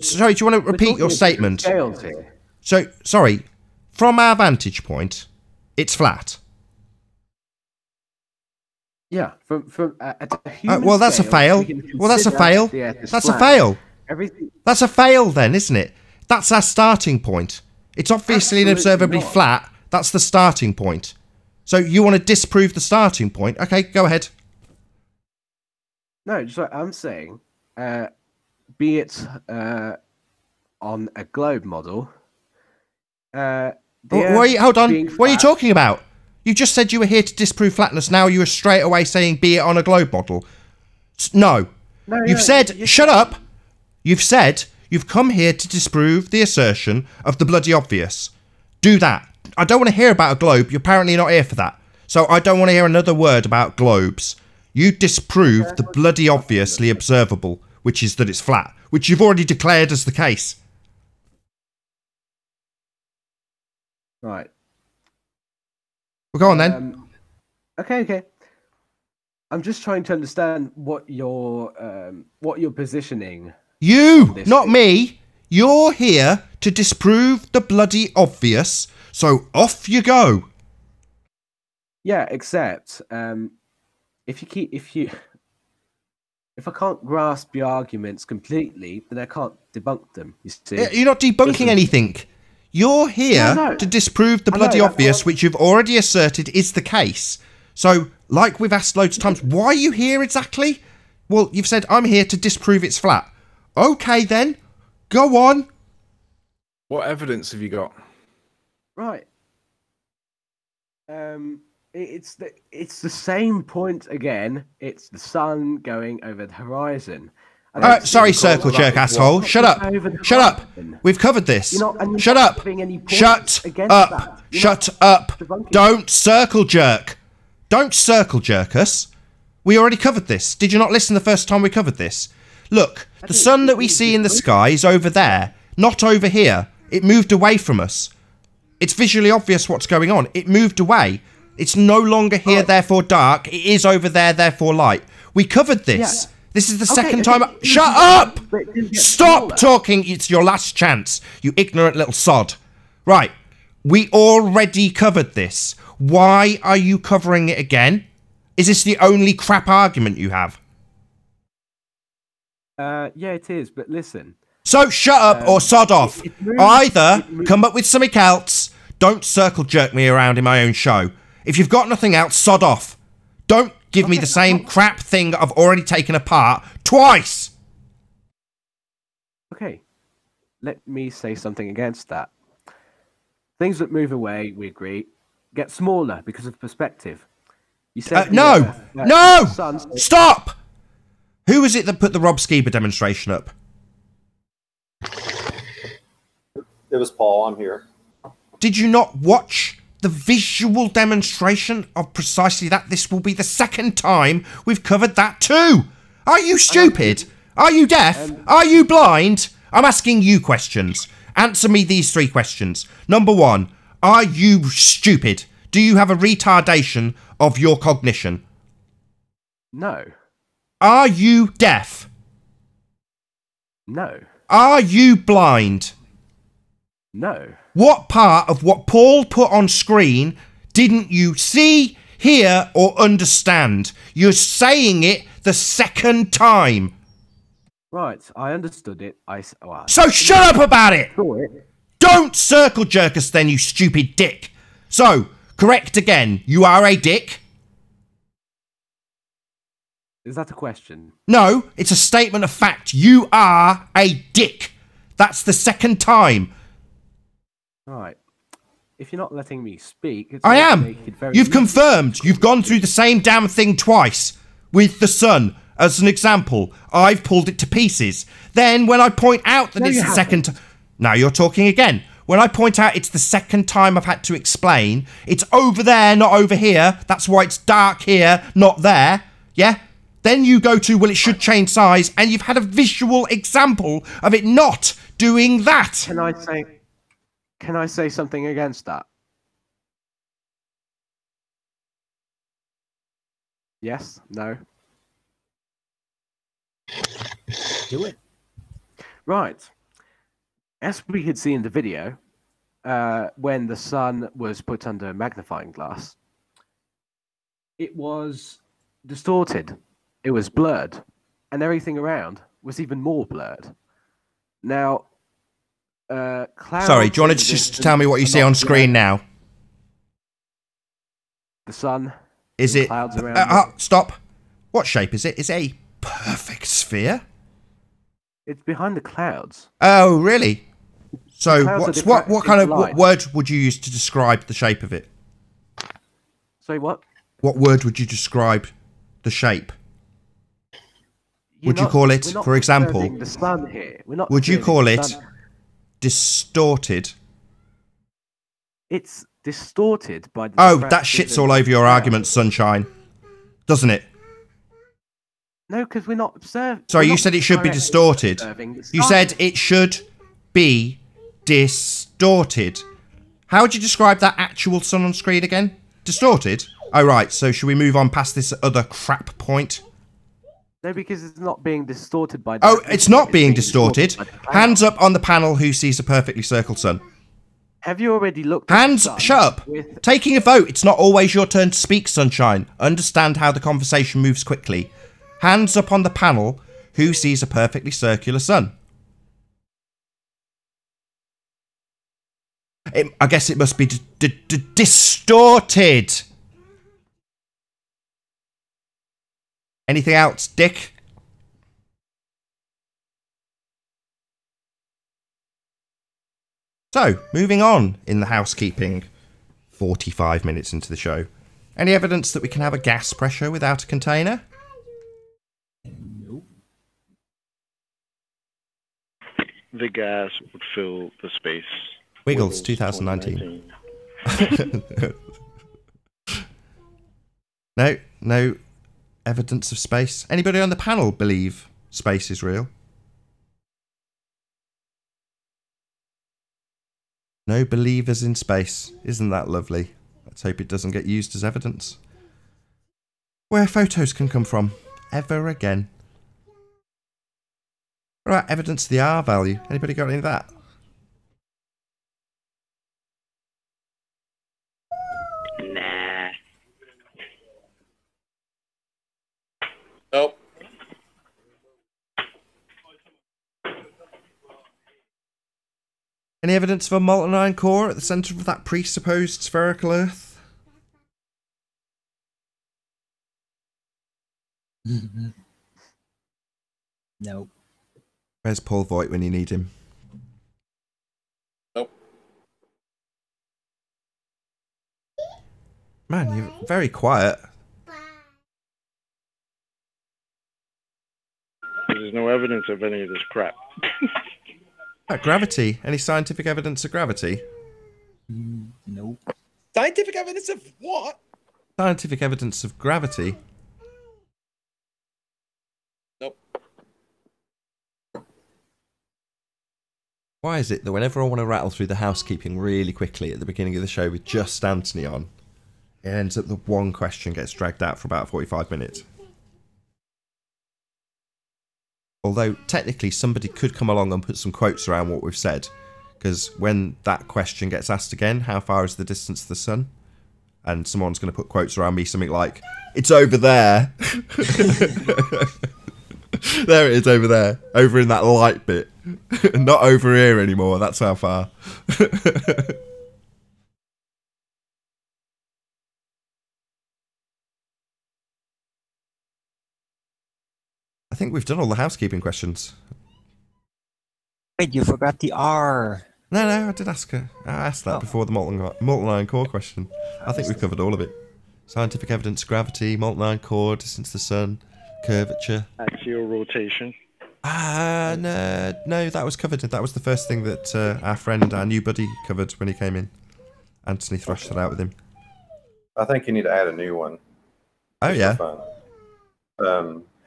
Sorry, do you want to repeat your statement? Scales here. So, sorry. From our vantage point, it's flat. Yeah, from at a human well, that's a scale, fail. Well, that's a fail. That's a fail. Everything. That's a fail, then, isn't it? That's our starting point. It's obviously and observably flat. That's the starting point. So you want to disprove the starting point? Okay, go ahead. No, just like I'm saying, be it on a globe model. Hold on. What are you talking about? You just said you were here to disprove flatness. Now you are straight away saying be it on a globe model. No. You've said, shut up. You've said you've come here to disprove the assertion of the bloody obvious. Do that. I don't want to hear about a globe. You're apparently not here for that. So I don't want to hear another word about globes. You disprove the bloody obviously observable, which is that it's flat, which you've already declared as the case. Right. Well, go on then. Okay. I'm just trying to understand what you're positioning. You, not me. You're here to disprove the bloody obvious. So off you go. Yeah, except if I can't grasp your arguments completely, then I can't debunk them. You see? You're not debunking anything. You're here to disprove the bloody obvious, which you've already asserted is the case. So, like we've asked loads of times, why are you here exactly? Well, you've said, I'm here to disprove it's flat. Okay, then. Go on. What evidence have you got? Right. It's the same point again. It's the sun going over the horizon. Sorry, circle jerk asshole. Shut up. Shut up. We've covered this. Shut up. Shut up. Shut up. Don't circle jerk. Don't circle jerk us. We already covered this. Did you not listen the first time we covered this? Look, the sun that we see in the sky is over there, not over here. It moved away from us. It's visually obvious what's going on. It moved away. It's no longer here, therefore dark. It is over there, therefore light. We covered this. Yeah. This is the second time. Shut up! Stop talking. It's your last chance, you ignorant little sod. Right. We already covered this. Why are you covering it again? Is this the only crap argument you have? Yeah, it is, but listen. So shut up or sod off. Either come up with something else. Don't circle jerk me around in my own show. If you've got nothing else, sod off. Don't give me the same crap thing I've already taken apart twice. Okay. Let me say something against that. Things that move away, we agree, get smaller because of perspective. You said no! Stop! Who was it that put the Rob Skiba demonstration up? It was Paul. I'm here. Did you not watch the visual demonstration of precisely that? This will be the second time we've covered that too. Are you stupid? Are you deaf? Are you blind? I'm asking you questions. Answer me these three questions. Number one, are you stupid? Do you have a retardation of your cognition? No. Are you deaf? No. Are you blind? No. What part of what Paul put on screen didn't you see, hear, or understand? You're saying it the second time. Right, I understood it. So shut up about it! Saw it. Don't circle jerk us then, you stupid dick. So, correct again. You are a dick. Is that a question? No, it's a statement of fact. You are a dick. That's the second time. Right. If you're not letting me speak... I am. You've confirmed. You've gone through the same damn thing twice. With the sun, as an example. I've pulled it to pieces. Then, when I point out that it's the second... Now you're talking again. When I point out it's the second time I've had to explain, it's over there, not over here. That's why it's dark here, not there. Yeah? Then you go to, well, it should change size, and you've had a visual example of it not doing that. Can I say something against that? Yes? No? Do it. Right. As we could see in the video, when the sun was put under a magnifying glass, it was distorted. It was blurred. And everything around was even more blurred. Now, clouds... Sorry, do you want to just tell me what you see on screen now? The sun. Is it... Clouds around stop. What shape is it? Is it a perfect sphere? It's behind the clouds. Oh, really? So, what kind of light. what word would you use to describe the shape of it? Sorry, what? What word would you describe the shape? Would you call it, for example... The sun here. Would you call it distorted? It's distorted by the... Oh, that shits all over your argument, Sunshine. Doesn't it? No, because we're not observing... Sorry, you said it should be distorted. You said it should be distorted. How would you describe that actual sun on screen again? Distorted? Oh, right. So should we move on past this other crap point? No, because it's not being distorted by... Oh, it's not being distorted. Hands up on the panel who sees a perfectly circled sun. Have you already looked Hands, shut up. Taking a vote. It's not always your turn to speak, Sunshine. Understand how the conversation moves quickly. Hands up on the panel who sees a perfectly circular sun. I guess it must be distorted. Anything else, Dick? So, moving on in the housekeeping. 45 minutes into the show. Any evidence that we can have a gas pressure without a container? Nope. The gas would fill the space. Wiggles 2019. No evidence of space. Anybody on the panel believe space is real? No believers in space. Isn't that lovely? Let's hope it doesn't get used as evidence. Where photos can come from. Ever again. What about evidence of the R value? Anybody got any of that? Nah. Nope. Any evidence of a molten iron core at the centre of that presupposed spherical Earth? No. Where's Paul Voigt when you need him? Nope. Man, you're very quiet. There's no evidence of any of this crap. Gravity. Any scientific evidence of gravity? Nope. Scientific evidence of what? Scientific evidence of gravity? Nope. Why is it that whenever I want to rattle through the housekeeping really quickly at the beginning of the show with just Anthony on, It ends up the one question gets dragged out for about 45 minutes. Although, technically, somebody could come along and put some quotes around what we've said. Because when that question gets asked again, how far is the distance to the sun? And someone's going to put quotes around me, something like, it's over there. There it is, over there. Over in that light bit. Not over here anymore, that's how far. I think we've done all the housekeeping questions. Wait, you forgot the R. No, I did ask her. I asked that before the molten iron core question. I think we've covered all of it. Scientific evidence, gravity, molten iron core, distance to the sun, curvature. Axial rotation. No, that was covered. That was the first thing that our friend, our new buddy, covered when he came in. Anthony thrashed it out with him. I think you need to add a new one. Oh, yeah.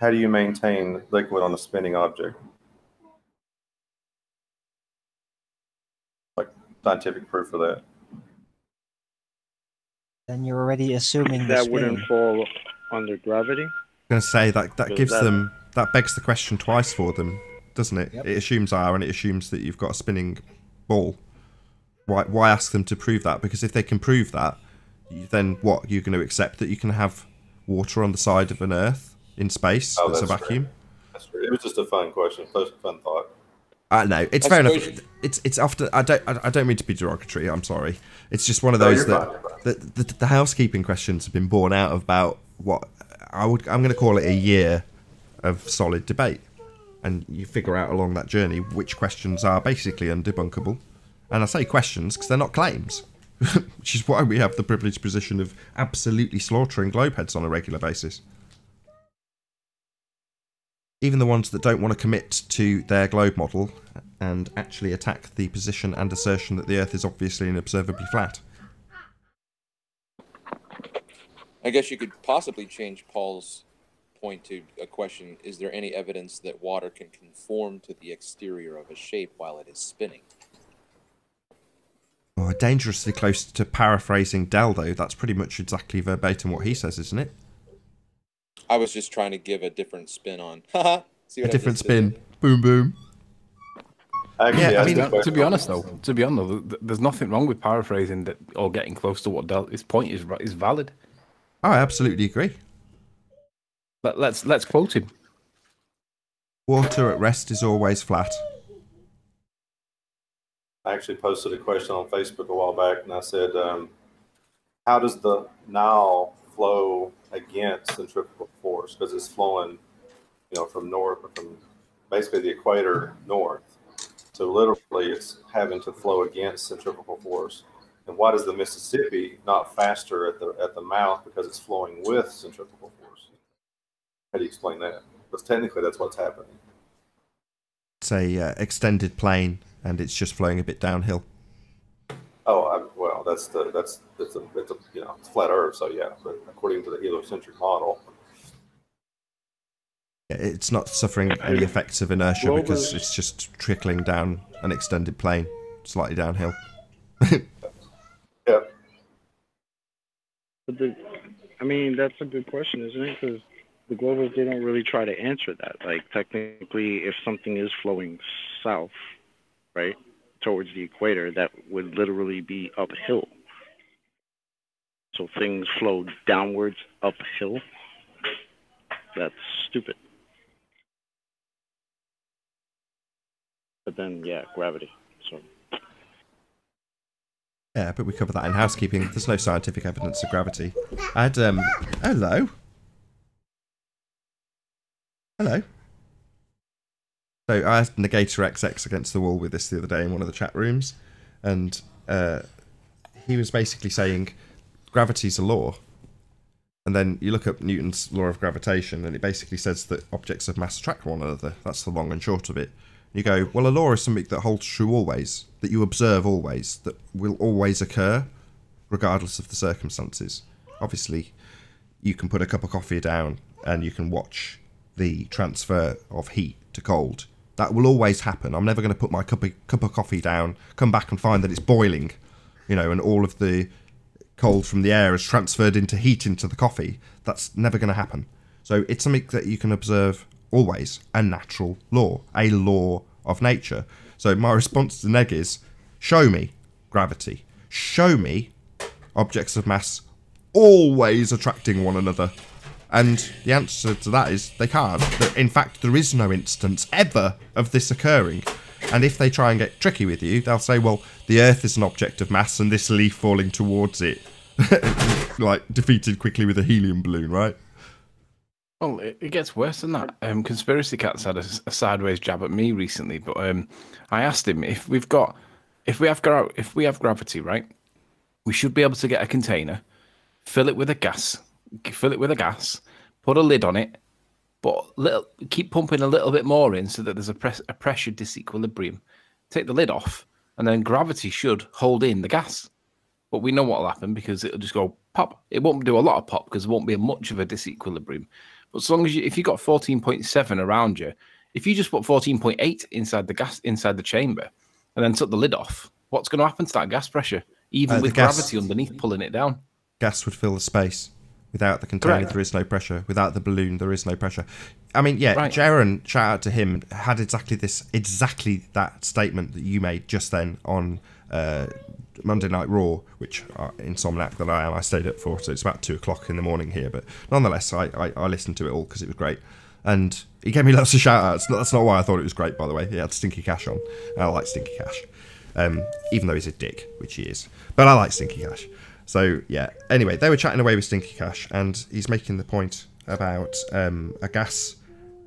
How do you maintain liquid on a spinning object? Like scientific proof of that. Then you're already assuming that wouldn't fall under gravity. I'm going to say that gives them, that begs the question twice for them, doesn't it? Yep. It assumes R and it assumes that you've got a spinning ball. Why ask them to prove that? Because if they can prove that, then what? You're going to accept that you can have water on the side of an Earth in space that's a vacuum? That's true. It was just a fun question, fun thought. No, it's fair enough. It's often I don't mean to be derogatory. I'm sorry. It's just one of those the housekeeping questions have been born out of about what I'm going to call it a year of solid debate, and you figure out along that journey which questions are basically undebunkable. And I say questions because they're not claims, which is why we have the privileged position of absolutely slaughtering globeheads on a regular basis. Even the ones that don't want to commit to their globe model and actually attack the position and assertion that the Earth is obviously and observably flat. I guess you could possibly change Paul's point to a question, is there any evidence that water can conform to the exterior of a shape while it is spinning? Oh, dangerously close to paraphrasing Dell, though. That's pretty much exactly verbatim what he says, isn't it? I was just trying to give a different spin on. See what a different spin. Boom, boom. Yeah, I mean, to be honest, there's nothing wrong with paraphrasing that or getting close to what his point is valid. I absolutely agree. But let's quote him. Water at rest is always flat. I actually posted a question on Facebook a while back, and I said, how does the Nile flow against centrifugal force? Because it's flowing, from basically the equator north. So literally, it's having to flow against centrifugal force. And why does the Mississippi not faster at the mouth? Because it's flowing with centrifugal force. How do you explain that? Because technically, that's what's happening. It's a extended plane, and it's just flowing a bit downhill. Oh, well, it's flat Earth, so yeah. But according to the heliocentric model, it's not suffering any effects of inertia because it's just trickling down an extended plane, slightly downhill. Yeah. But that's a good question, isn't it? Because the globals, they don't really try to answer that. Like, technically, if something is flowing south, right, towards the equator, that would literally be uphill. So things flow downwards uphill. That's stupid. But then, yeah, gravity. So. Yeah, but we cover that in housekeeping. There's no scientific evidence of gravity. I had, hello. Hello. So I asked Negator XX against the wall with this the other day in one of the chat rooms, and he was basically saying gravity's a law. And then you look up Newton's law of gravitation, and it basically says that objects of mass attract one another. That's the long and short of it. You go, well, a law is something that holds true always, that you observe always, that will always occur, regardless of the circumstances. Obviously, you can put a cup of coffee down, and you can watch the transfer of heat to cold. That will always happen. I'm never going to put my cup of coffee down, come back and find that it's boiling, and all of the cold from the air has transferred into heat into the coffee. That's never going to happen. So it's something that you can observe always, a natural law, a law of nature. So my response to Neg is, show me gravity. Show me objects of mass always attracting one another. And the answer to that is they can't. In fact, there is no instance ever of this occurring. And if they try and get tricky with you, they'll say, well, the Earth is an object of mass and this leaf falling towards it, like, defeated quickly with a helium balloon, right? Well, it gets worse than that. Conspiracy Cat's had a sideways jab at me recently, but I asked him if we have gravity, right? We should be able to get a container, fill it with a gas, put a lid on it, but keep pumping a little bit more in so that there's a pressure disequilibrium. Take the lid off, and then gravity should hold in the gas. But we know what will happen because it'll just go pop. It won't do a lot of pop because there won't be much of a disequilibrium. But as long as if you got 14.7 around you, if you just put 14.8 inside the chamber, and then took the lid off, what's going to happen to that gas pressure? Even with gravity underneath pulling it down, gas would fill the space. Without the container, Correct. There is no pressure. Without the balloon, there is no pressure. I mean, yeah, Right. Jaron, shout out to him, had exactly that statement that you made just then on Monday Night Raw, which insomniac that I am, I stayed up for, so it's about 2 o'clock in the morning here. But nonetheless, I listened to it all because it was great. And he gave me lots of shout outs. That's not why I thought it was great, by the way. He had Stinky Cash on. And I like Stinky Cash. Even though he's a dick, which he is. But I like Stinky Cash. So, yeah. Anyway, they were chatting away with Stinky Cash, and he's making the point about a gas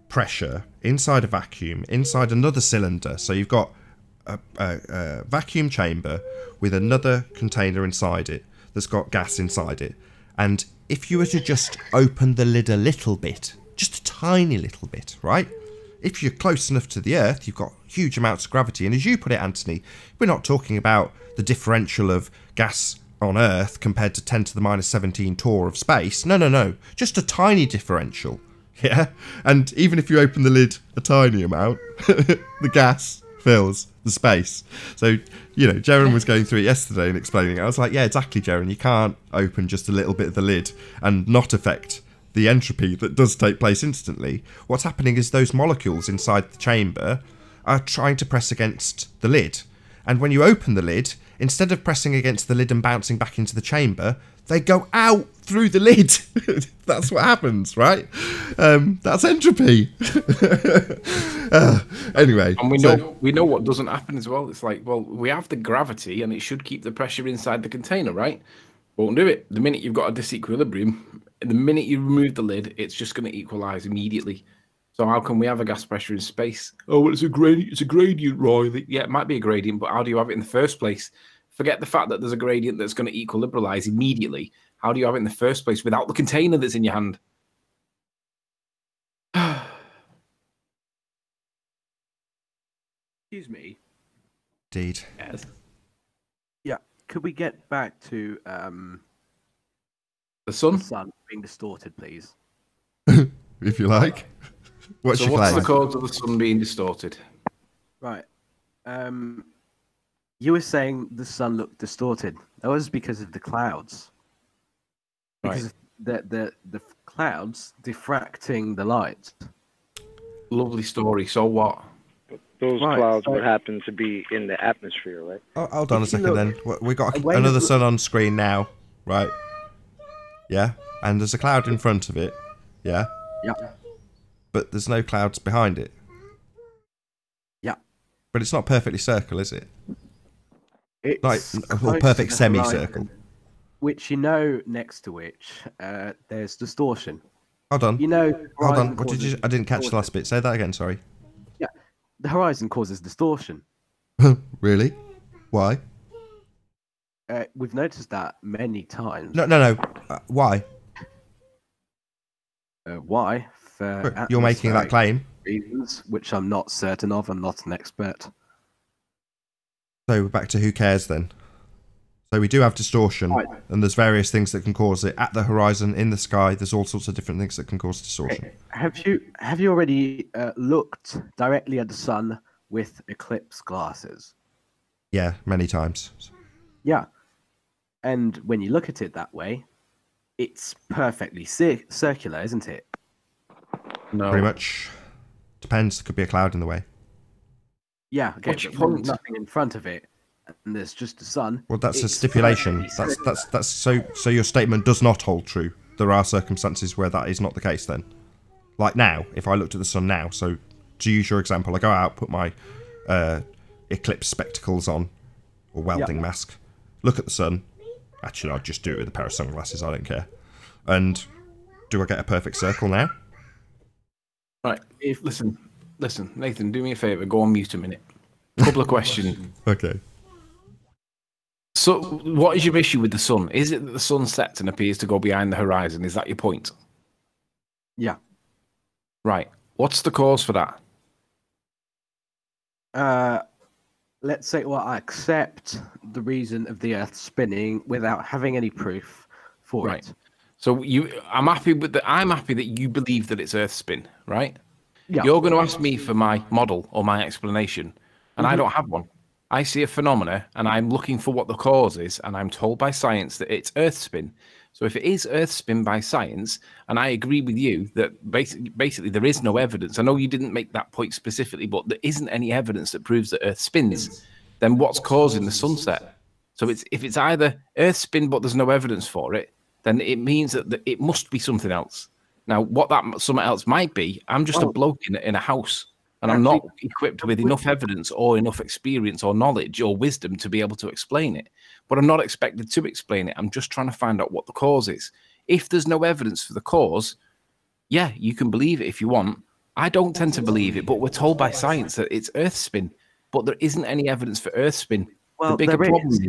pressure inside a vacuum, inside another cylinder. So you've got a vacuum chamber with another container inside it that's got gas inside it. And if you were to just open the lid a little bit, just a tiny little bit, right? If you're close enough to the Earth, you've got huge amounts of gravity. And as you put it, Anthony, we're not talking about the differential of gas on Earth compared to 10 to the minus 17 torr of space. No. Just a tiny differential. Yeah? And even if you open the lid a tiny amount, the gas fills the space. So, you know, Jaron was going through it yesterday and explaining it. I was like, yeah, exactly, Jaron. You can't open just a little bit of the lid and not affect the entropy that does take place instantly. What's happening is those molecules inside the chamber are trying to press against the lid. And when you open the lid, instead of pressing against the lid and bouncing back into the chamber, they go out through the lid. That's what happens, right? That's entropy. Anyway. And we know what doesn't happen as well. It's like, well, we have the gravity and it should keep the pressure inside the container, right? Won't do it. The minute you've got a disequilibrium, the minute you remove the lid, it's just going to equalize immediately. So how can we have a gas pressure in space? Oh, well, it's a gradient, Roy. Yeah, it might be a gradient, but how do you have it in the first place? Forget the fact that there's a gradient that's going to equilibralize immediately. How do you have it in the first place without the container that's in your hand? Excuse me. Indeed. Yes. Yeah. Could we get back to The sun? the sun being distorted, please? If you like. What's So your what's claim? the cause of the sun being distorted? Right. You were saying the sun looked distorted. That was because of the clouds. Because Right. of the clouds diffracting the light. Lovely story. So what? Those Right, clouds so- would happen to be in the atmosphere, right? Oh, hold on a If you second look- then. We got Wait, another look- sun on screen now, right? Yeah? And there's a cloud in front of it. Yeah? Yeah. But there's no clouds behind it. Yeah. But it's not perfectly circle, is it? It's Like, a close perfect to the semicircle. horizon, which you know, next to which there's distortion. Hold on. You know, Hold horizon on. What did causes you? I didn't catch the distortion. last bit. Say that again. Sorry. The horizon causes distortion. Really? Why? We've noticed that many times. No. Why? Why? For You're making that atmospheric claim. reasons, which I'm not certain of. I'm not an expert. So we're back to who cares then. So we do have distortion, Right. and there's various things that can cause it at the horizon, in the sky. There's all sorts of different things that can cause distortion. Have you already looked directly at the sun with eclipse glasses? Yeah, many times. Yeah. And when you look at it that way, it's perfectly circular, isn't it? No. Pretty much. Depends. There could be a cloud in the way. Yeah, okay, What's your but point? nothing in front of it, and there's just the sun. Well, that's a It's stipulation. perfectly circular. That's so your statement does not hold true. There are circumstances where that is not the case then. Like now, if I looked at the sun now, so to use your example, I go out, put my eclipse spectacles on, or welding mask, look at the sun. Actually, I'd just do it with a pair of sunglasses, I don't care. And do I get a perfect circle now? Right. Listen, Nathan, do me a favour. Go on mute a minute. Couple of questions. Okay. So, what is your issue with the sun? Is it that the sun sets and appears to go behind the horizon? Is that your point? Yeah. Right. What's the cause for that? Let's say, well, I accept the reason of the Earth spinning without having any proof for it. So I'm happy that you believe that it's Earth spin, right? Yeah. You're going to ask me for my model or my explanation, and I don't have one. I see a phenomena, and I'm looking for what the cause is, and I'm told by science that it's Earth spin. So if it is Earth spin by science, and I agree with you that basically there is no evidence. I know you didn't make that point specifically, but there isn't any evidence that proves that Earth spins. Then what's causing the sunset? So if it's either Earth spin, but there's no evidence for it, then it means that it must be something else. Now, what that something else might be, I'm just a bloke in a house, and I'm not equipped with enough evidence or enough experience or knowledge or wisdom to be able to explain it. But I'm not expected to explain it. I'm just trying to find out what the cause is. If there's no evidence for the cause, yeah, you can believe it if you want. I don't tend to believe it, but we're told by science that it's Earth spin, but there isn't any evidence for Earth spin. Well, the bigger problem is,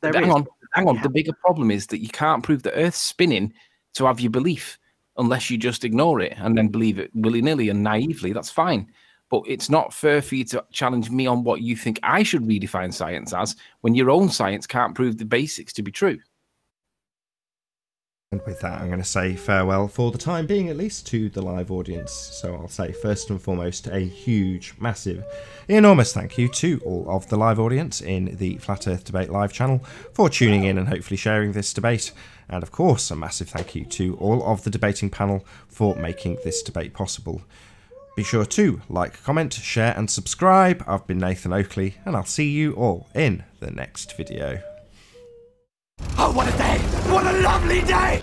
hang on. Yeah. The bigger problem is that you can't prove the Earth's spinning to have your belief unless you just ignore it and then believe it willy-nilly and naively. That's fine. But it's not fair for you to challenge me on what you think I should redefine science as when your own science can't prove the basics to be true. And with that, I'm going to say farewell for the time being, at least, to the live audience. So I'll say, first and foremost, a huge, massive, enormous thank you to all of the live audience in the Flat Earth Debate live channel for tuning in and hopefully sharing this debate. And of course, a massive thank you to all of the debating panel for making this debate possible. Be sure to like, comment, share and subscribe. I've been Nathan Oakley, and I'll see you all in the next video. Oh, what a day! What a lovely day!